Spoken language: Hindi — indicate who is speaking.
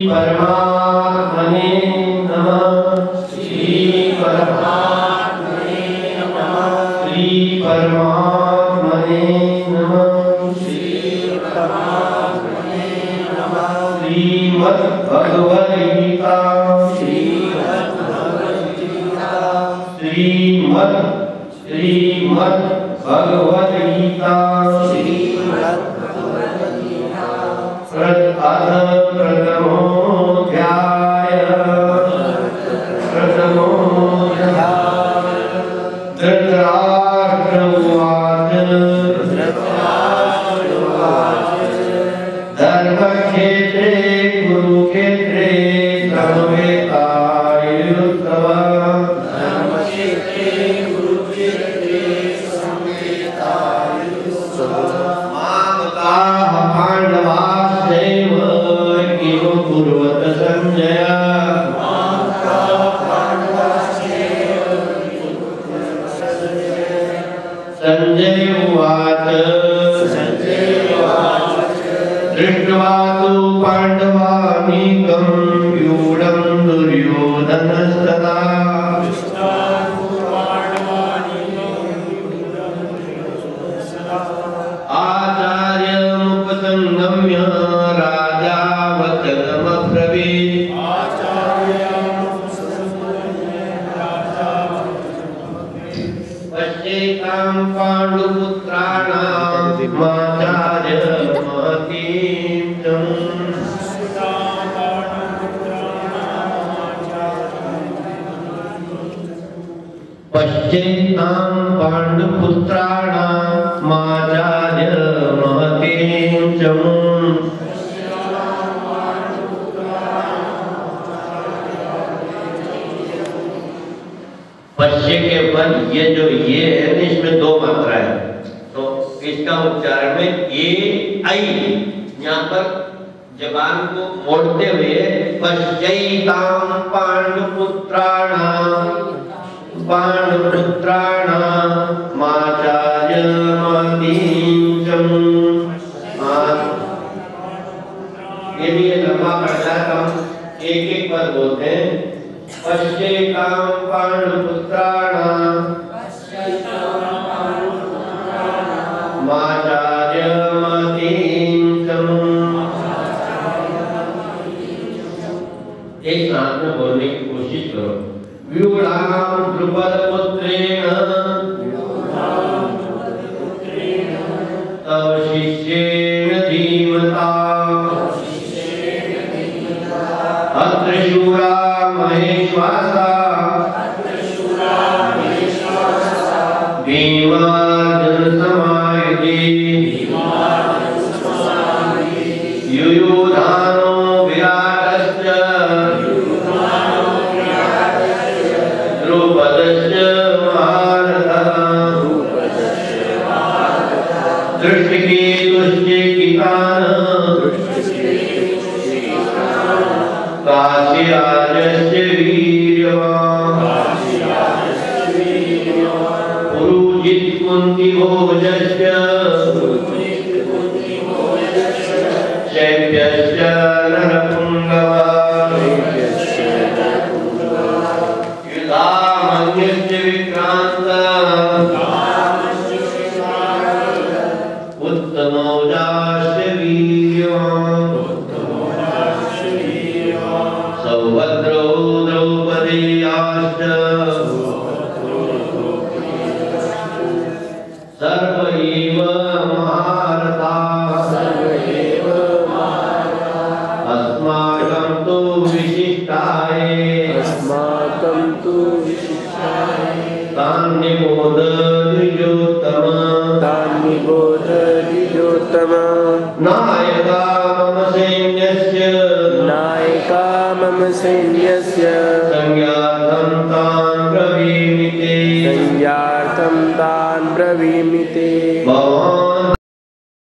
Speaker 1: परमात्मने नमः। श्री परमात्मने नमः। श्री परमात्मने नमः। श्री परमात्मने नमः। श्रीमद्भगवद्गीता प्रथमोऽध्याय। धृतराष्ट्र उवाच धर्मक्षेत्रे कुरुक्षेत्रे समवेतायुस्तव। मामकाः पाण्डवाश्चैव किं कुर्वत संजय। संजय उवाच दृष्ट्वा तु पाण्डवानीकं व्यूढं दुर्योधनस्तथा। आचार्यमुपसंगम्य राजा वचनमब्रवीत्। पश्येतां पाण्डुपुत्राणां आचार्य महतीं जम्। पश्येतां पाण्डुपुत्राणां आचार्य महतीं जम्। पश्य के ऊपर ये जो ये है इसमें दो मात्रा है, तो इसका उच्चारण में ए आई, यहाँ पर जबान को मोड़ते हुए पश्यैतां पाण्डुपुत्राणां आचार्य महतीं जम्। ये भी लंबा पड़ता है, हम एक एक पद बोलते हैं। पश्येतां पाण्डुपुत्राणां आचार्य महतीं जम्। एक साथ में बोलने की कोशिश करो। व्यूढां द्रुपदपुत्रेण तव शिष्येण धीमता। अत्र शूरा महेश्वासा भीमार्जुनसमायुधि। युयुधानो विराटश्च द्रुपदश्च महारथः। दृष्टिकेतुश्च काशीराजस्य वीर्यवान्। पुरुजित् कुन्तिभोजस्य शैब्यश्च नरपुङ्गवः। युधामन्युश्च विक्रान्तः उत्तमौजाश्च वीर्यवान्। सौभद्रो द्रौपदेयाश्च सर्व एव महारथाः। अस्माकं तु विशिष्टाये तान् निबोध द्विजोत्तम। नायका मम सैन्यस्य संज्ञार्थं तान् ब्रवीमि ते। भवान्